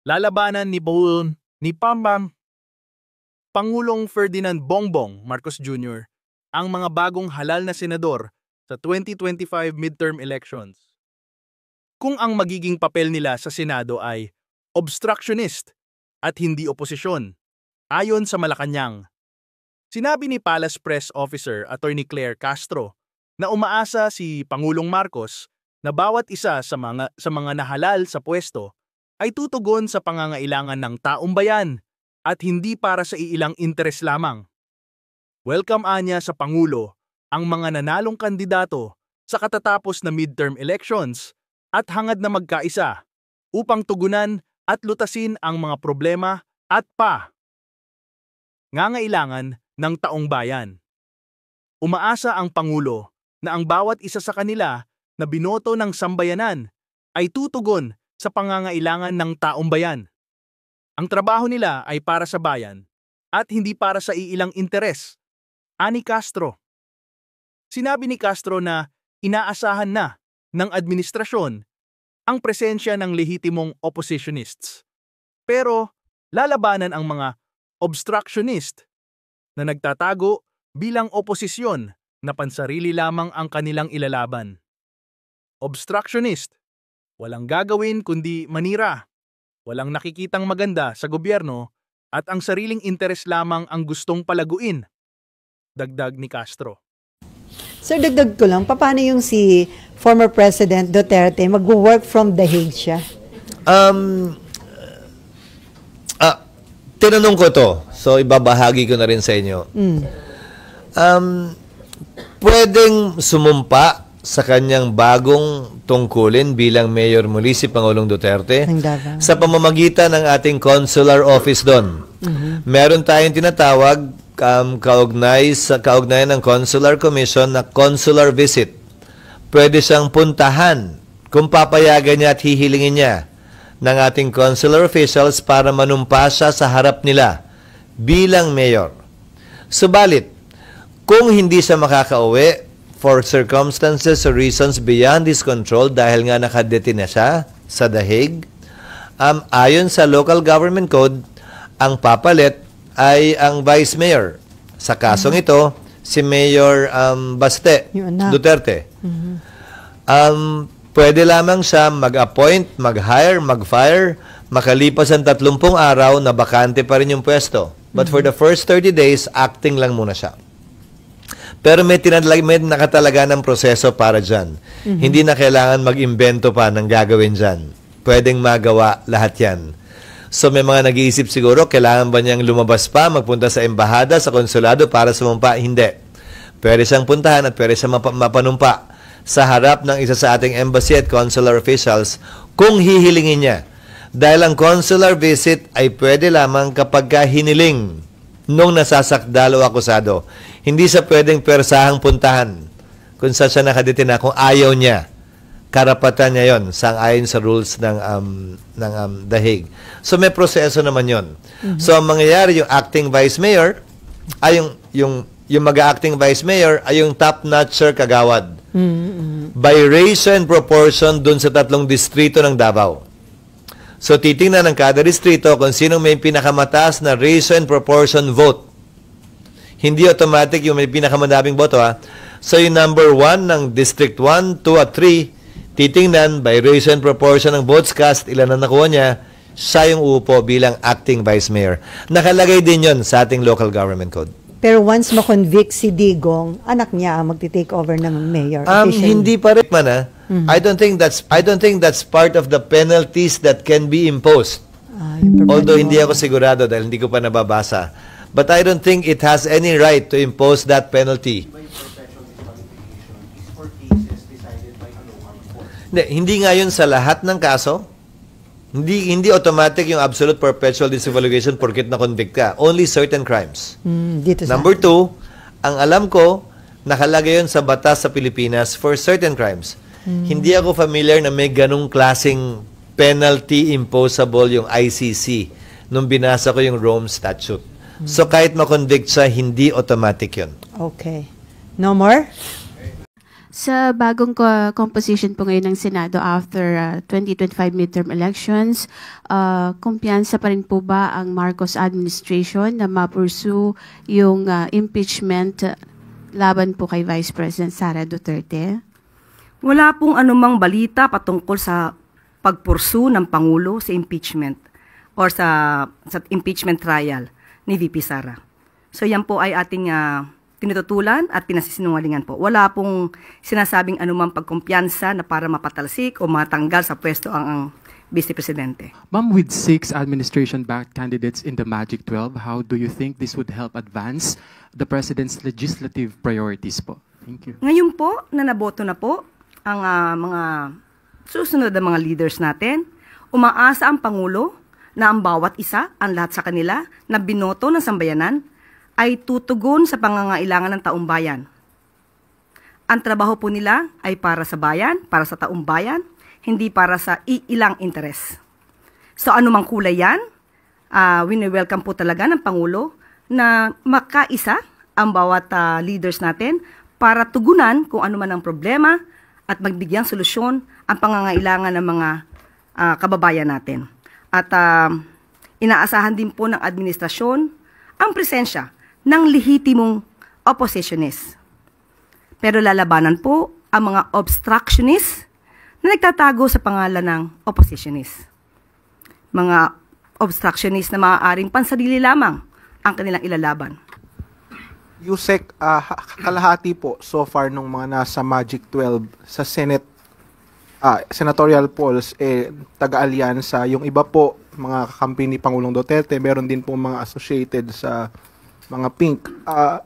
Lalabanan ni Pangulong Ferdinand Bongbong Marcos Jr. ang mga bagong halal na senador sa 2025 midterm elections. Kung ang magiging papel nila sa Senado ay obstructionist at hindi oposisyon, ayon sa Malacanang. Sinabi ni Palace Press Officer Attorney Claire Castro na umaasa si Pangulong Marcos na bawat isa sa mga nahalal sa pwesto ay tutugon sa pangangailangan ng taong bayan at hindi para sa iilang interes lamang. Welcome anya sa Pangulo ang mga nanalong kandidato sa katatapos na midterm elections at hangad na magkaisa upang tugunan at lutasin ang mga problema at ngangailangan ng taong bayan. Umaasa ang Pangulo na ang bawat isa sa kanila na binoto ng sambayanan ay tutugon sa pangangailangan ng taong bayan. Ang trabaho nila ay para sa bayan at hindi para sa iilang interes, ani Castro. Sinabi ni Castro na inaasahan na ng administrasyon ang presensya ng lehitimong oppositionists. Pero lalabanan ang mga obstructionist na nagtatago bilang oposisyon na pansarili lamang ang kanilang ilalaban. Obstructionist, walang gagawin kundi manira, walang nakikitang maganda sa gobyerno at ang sariling interes lamang ang gustong palaguin, dagdag ni Castro. Sir, dagdag ko lang, paano yung si former President Duterte mag-work from The Hague siya? Tinanong ko to, so ibabahagi ko na rin sa inyo. Pwedeng sumumpa sa kanyang bagong tungkulin bilang mayor muli si Pangulong Duterte sa pamamagitan ng ating consular office doon. Meron tayong tinatawag kaugnayan ng Consular Commission na consular visit. Pwede siyang puntahan kung papayagan niya at hihilingin niya ng ating consular officials para manumpa siya sa harap nila bilang mayor. Subalit, kung hindi siya makakauwi for circumstances or reasons beyond his control dahil nga nakadetain na siya sa The Hague, ayon sa local government code, ang papalit ay ang vice mayor. Sa kasong ito, si Mayor Baste Duterte. Pwede lamang siya mag-appoint, mag-hire, mag-fire, makalipas ang 30 araw na bakante pa rin yung pwesto. But for the first 30 days, acting lang muna siya. Pero may nakatalaga ng proseso para dyan. Hindi na kailangan mag-imbento pa ng gagawin dyan. Pwedeng magawa lahat yan. So may mga nag-iisip siguro, kailangan ba niyang lumabas pa, magpunta sa embahada, sa konsulado para sumumpa? Hindi. Pwede siyang puntahan at pwede siyang mapanumpa sa harap ng isa sa ating embassy at consular officials kung hihilingin niya. Dahil ang consular visit ay pwede lamang kapag hiniling nung nasasakdal o akusado. Hindi siya pwedeng persahang puntahan kung saan siya nakadetain na kung ayaw niya. Karapatan niya yon sang-ayon sa rules ng The Hague. So may proseso naman yon. So ang mangyayari, yung acting vice mayor ay yung mag-acting vice mayor ay yung top-notcher kagawad. By ratio and proportion dun sa 3 distrito ng Davao. So titingnan ng kada distrito kung sino may pinakamataas na ratio and proportion vote. Hindi automatic yung may pinakamadaming boto, ha. So yung number 1 ng District 1, 2 at 3, titingnan by ratio and proportion ng votes cast, ilan na nakuha niya, siya yung uupo bilang acting vice mayor. Nakalagay din yon sa ating local government code. Pero once ma-convict si Digong, anak niya ang magti-take over ng mayor. Hindi pa rin man, ha. I don't think that's part of the penalties that can be imposed. Although hindi ako sigurado dahil hindi ko pa nababasa. But I don't think it has any right to impose that penalty. Hindi nga yun sa lahat ng kaso. Hindi automatic yung absolute perpetual disqualification porket na-convict ka. Only certain crimes. Number 2, ang alam ko, nakalagay yun sa batas sa Pilipinas for certain crimes. Hindi ako familiar na may ganung klaseng penalty imposable yung ICC nung binasa ko yung Rome Statute. So kahit ma-convict siya, hindi automatic yun. Okay. No more? Sa bagong composition po ngayon ng Senado after 2025 midterm elections, kumpiyansa pa rin po ba ang Marcos administration na ma-pursue yung impeachment laban po kay Vice President Sara Duterte? Wala pong anumang balita patungkol sa pagpursu ng Pangulo sa impeachment or sa impeachment trial ni VP Sara. So yan po ay ating tinututulan at pinasisinungalingan po. Wala pong sinasabing anumang pagkumpiyansa na para mapatalsik o matanggal sa pwesto ang Vice Presidente. Ma'am, with 6 administration-backed candidates in the Magic 12, how do you think this would help advance the President's legislative priorities po? Thank you. Ngayon po, na naboto na po ang mga susunod na mga leaders natin, umaasa ang Pangulo na ang bawat isa, ang lahat sa kanila, na binoto ng sambayanan, ay tutugon sa pangangailangan ng taong bayan. Ang trabaho po nila ay para sa bayan, para sa taong bayan, hindi para sa ilang interes. So anumang kulay yan, wini-welcome po talaga ng Pangulo na makaisa ang bawat leaders natin para tugunan kung ano man ang problema at magbigyang solusyon ang pangangailangan ng mga kababayan natin. At inaasahan din po ng administrasyon ang presensya ng lehitimong oppositionist. Pero lalabanan po ang mga obstructionist na nagtatago sa pangalan ng oppositionist. Mga obstructionist na maaaring pansarili lamang ang kanilang ilalaban. Yusek, kalahati po so far nung mga nasa Magic 12 sa Senate, senatorial polls, taga-alyansa. Yung iba po, mga kakampi ni Pangulong Duterte, meron din po mga associated sa mga pink.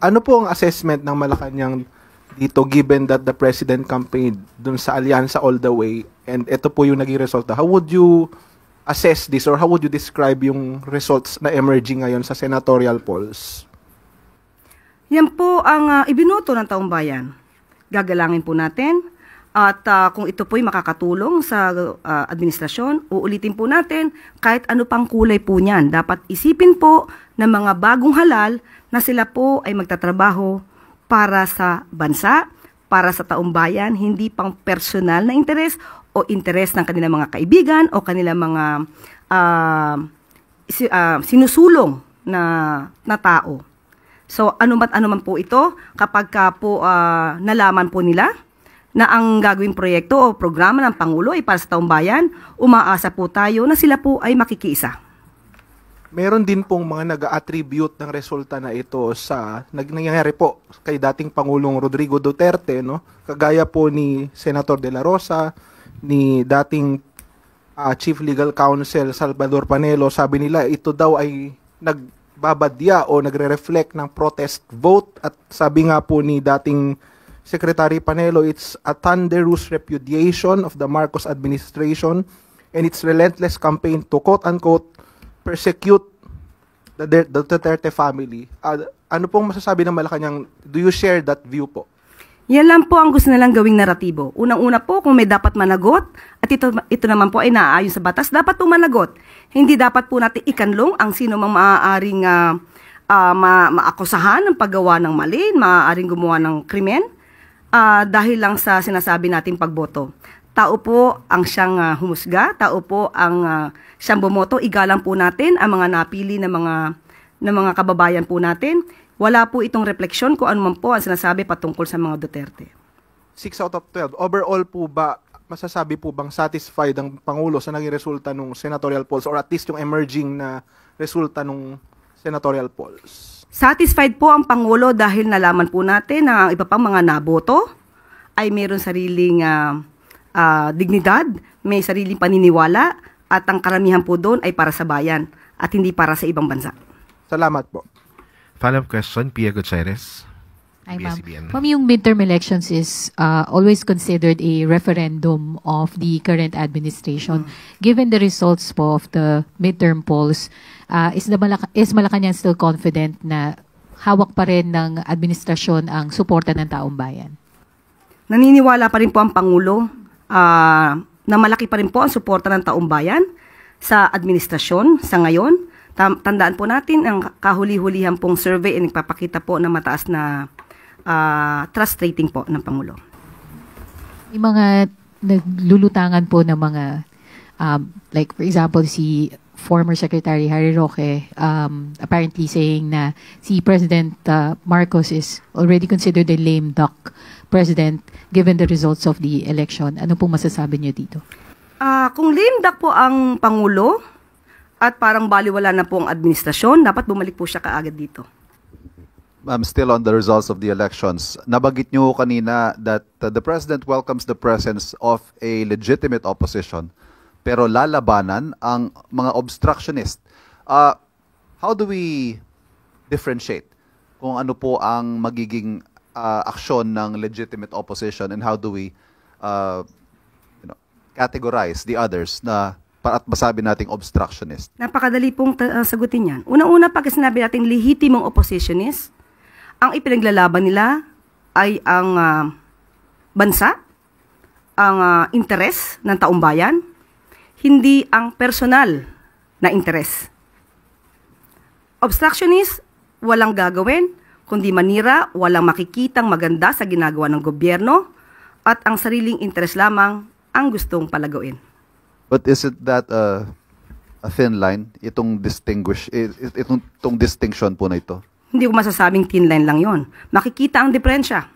Ano po ang assessment ng Malacanang dito given that the President campaigned dun sa alyansa all the way and ito po yung naging resulta? How would you assess this or how would you describe yung results na emerging ngayon sa senatorial polls? Yan po ang ibinoto ng taong bayan. Gagalangin po natin at kung ito po'y makakatulong sa administrasyon, uulitin po natin kahit ano pang kulay po niyan. Dapat isipin po ng mga bagong halal na sila po ay magtatrabaho para sa bansa, para sa taong bayan, hindi pang personal na interes o interes ng kanilang mga kaibigan o kanilang mga sinusulong na tao. So anuman po ito, kapag po nalaman po nila na ang gagawing proyekto o programa ng Pangulo ay para sa taong bayan, umaasa po tayo na sila po ay makikiisa. Meron din pong mga nag-attribute ng resulta na ito sa nangyayari po kay dating Pangulong Rodrigo Duterte, no? Kagaya po ni Senator De La Rosa, ni dating Chief Legal Counsel Salvador Panelo. Sabi nila ito daw ay nagbabadya o nagre-reflect ng protest vote at sabi nga po ni dating Secretary Panelo, it's a thunderous repudiation of the Marcos administration and its relentless campaign to quote-unquote persecute the Duterte family. Ano pong masasabi ng Malacanang? Do you share that view po? Yan lang po ang gusto nilang gawing naratibo. Unang-una po, kung may dapat managot, at ito naman po ay naaayon sa batas, dapat po managot. Hindi dapat po natin ikanlong ang sino mang maaaring maakusahan ng paggawa ng mali, maaaring gumawa ng krimen, dahil lang sa sinasabi nating pagboto. Tao po ang siyang humusga, tao po ang siyang bumoto, igalang po natin ang mga napili na mga kababayan po natin. Wala po itong refleksyon kung ano man po ang sinasabi patungkol sa mga Duterte. 6 out of 12. Overall po ba, masasabi po bang satisfied ang Pangulo sa naging resulta ng senatorial polls or at least yung emerging na resulta ng senatorial polls? Satisfied po ang Pangulo dahil nalaman po natin na iba pang mga naboto ay mayroon sariling dignidad, may sariling paniniwala at ang karamihan po doon ay para sa bayan at hindi para sa ibang bansa. Salamat po. Follow-up question, Pia Gutierrez. Hi, ma'am. ABS-CBN. Ma'am, yung midterm elections is always considered a referendum of the current administration. Given the results po of the midterm polls, is Malacanang still confident na hawak pa rin ng administrasyon ang suporta ng taong bayan? Naniniwala pa rin po ang Pangulo na malaki pa rin po ang suporta ng taong bayan sa administrasyon sa ngayon. Tandaan po natin ang kahuli-hulihan pong survey ay nagpapakita po ng mataas na trust rating po ng Pangulo. May mga naglulutangan po ng mga, like for example, si former Secretary Harry Roque apparently saying na si President Marcos is already considered a lame duck president given the results of the election. Ano pong masasabi niyo dito? Kung lame duck po ang Pangulo at parang baliwala na po ang administrasyon, dapat bumalik po siya kaagad dito. Still on the results of the elections, nabanggit niyo kanina that the President welcomes the presence of a legitimate opposition pero lalabanan ang mga obstructionist. How do we differentiate kung ano po ang magiging aksyon ng legitimate opposition and how do we categorize the others na at masabi nating obstructionist? Napakadali pong sagutin yan. Una-una, pag sinabi nating lehitimong oppositionist, ang ipinaglalaban nila ay ang bansa, ang interes ng taong bayan, hindi ang personal na interes. Obstructionist, walang gagawin, kundi manira, walang makikitang maganda sa ginagawa ng gobyerno, at ang sariling interes lamang ang gustong palagawin. But is it that a thin line, itong distinction po na ito? Hindi ko masasabing thin line lang yon. Makikita ang diferensya.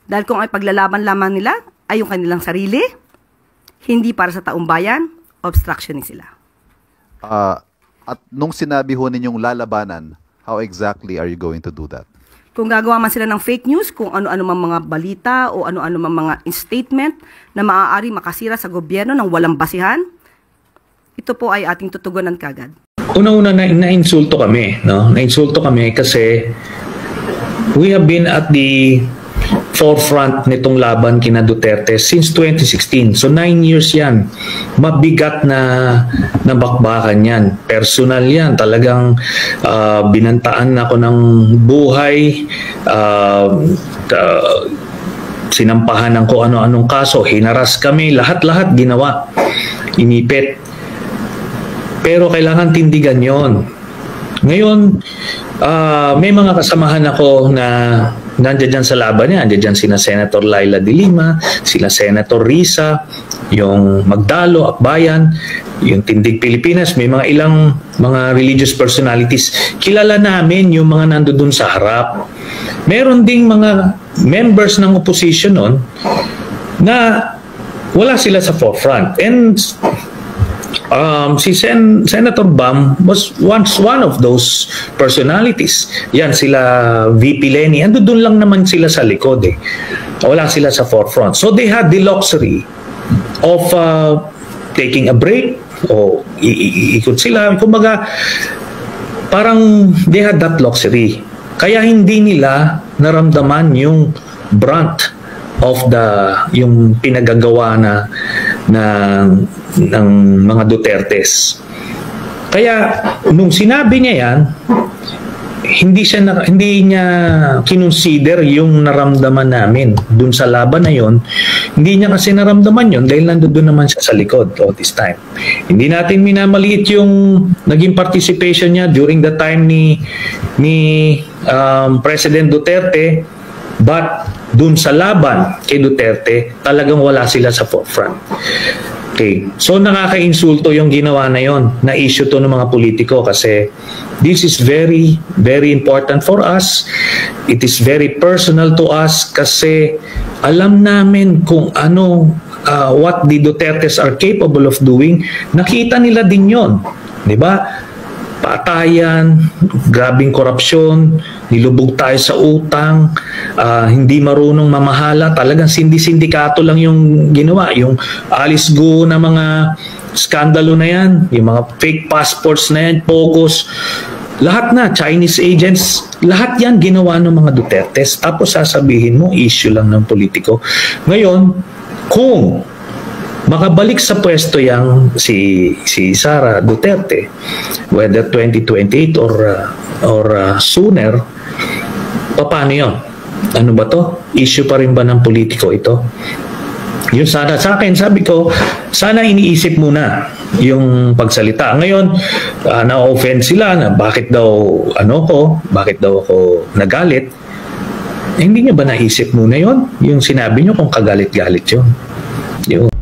Dahil kung ay paglalaban lamang nila ay yung kanilang sarili, hindi para sa taong bayan, obstructionist sila. At nung sinabi ho ninyong lalabanan, how exactly are you going to do that? Kung gagawa man sila ng fake news, kung ano-ano mang mga balita o ano-ano mang mga statement na maaari makasira sa gobyerno ng walang basihan, ito po ay ating tutugunan kagad. Una-una na-insulto kami, no? Na-insulto kami kasi we have been at the forefront nitong laban kina Duterte since 2016. So 9 years yan. Mabigat na bakbakan yan. Personal yan. Talagang binantaan ako ng buhay. Sinampahan ng kung ano-anong kaso. Hinaras kami. Lahat-lahat ginawa. Inipit. Pero kailangan tindigan yon. Ngayon, may mga kasamahan ako na nandiyan dyan sa laban niya. Nandiyan dyan sina Senator Laila de Lima, sila Senator Risa, yung Magdalo, Akbayan, yung Tindig Pilipinas, may mga ilang mga religious personalities. Kilala namin yung mga nandoon sa harap. Meron ding mga members ng opposition nun na wala sila sa forefront. And si Senator Bam was once one of those personalities. Yan, sila VP Lenny. Ando doon lang naman sila sa likod eh. Wala sila sa forefront. So they had the luxury of taking a break o ikot sila. Kumbaga, parang they had that luxury. Kaya hindi nila naramdaman yung brunt of yung pinagagawa ng mga Dutertes. Kaya nung sinabi niya yan, hindi niya kinonsider yung naramdaman namin dun sa laban na yon. Hindi niya kasi naramdaman yon dahil nandoon naman siya sa likod all this time. Hindi natin minamaliit yung naging participation niya during the time ni President Duterte, but dun sa laban kay Duterte, talagang wala sila sa forefront. Okay. So nakaka-insulto yung ginawa na yon, na issue to ng mga politiko kasi this is very, very important for us. It is very personal to us kasi alam namin kung ano, what the Dutertes are capable of doing. Nakita nila din yon, di ba? Patayan, grabing korupsyon, nilubog tayo sa utang, hindi marunong mamahala, talagang sindikato lang yung ginawa, yung Alice Go na mga skandalo na yan, yung mga fake passports na yan, POGOs, lahat na, Chinese agents, lahat yan ginawa ng mga Dutertes, tapos sasabihin mo, issue lang ng politiko. Ngayon, kung makabalik sa pwesto yang si Sara Duterte, whether 2028 or sooner, paano yun? Ano ba to? Issue pa rin ba ng politiko ito? Yun sana sa akin, sabi ko, sana iniisip muna yung pagsalita. Ngayon, na-offend sila na bakit daw ako nagalit. Hindi niyo ba naisip muna yon? Yung sinabi niyo kung kagalit-galit yun. Yun.